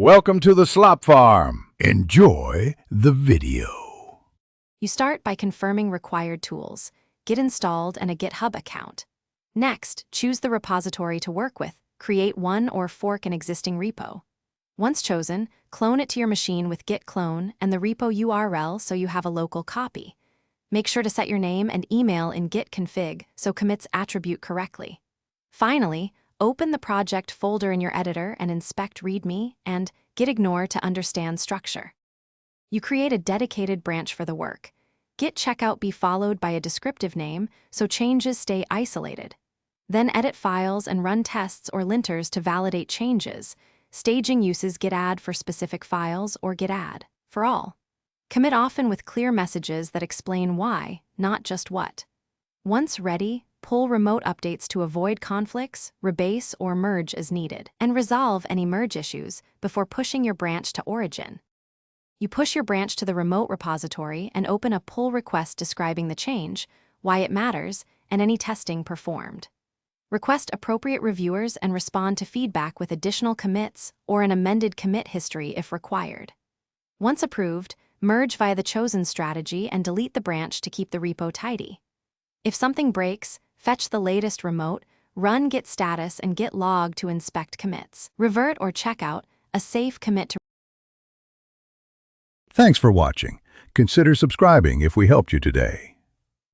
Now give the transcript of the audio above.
Welcome to the Slop Farm. Enjoy the video. You start by confirming required tools, Git installed, and a GitHub account. Next, choose the repository to work with, create one or fork an existing repo. Once chosen, clone it to your machine with git clone and the repo URL so you have a local copy. Make sure to set your name and email in git config so commits attribute correctly. Finally, open the project folder in your editor and inspect README and git ignore to understand structure. You create a dedicated branch for the work. Git checkout be followed by a descriptive name so changes stay isolated. Then edit files and run tests or linters to validate changes. Staging uses git add for specific files or git add for all. Commit often with clear messages that explain why, not just what. Once ready, pull remote updates to avoid conflicts, rebase or merge as needed, and resolve any merge issues before pushing your branch to origin. You push your branch to the remote repository and open a pull request describing the change, why it matters, and any testing performed. Request appropriate reviewers and respond to feedback with additional commits or an amended commit history if required. Once approved, merge via the chosen strategy and delete the branch to keep the repo tidy. If something breaks, fetch the latest remote, run git status and git log to inspect commits. Revert or checkout, a safe commit to. Thanks for watching. Consider subscribing if we helped you today.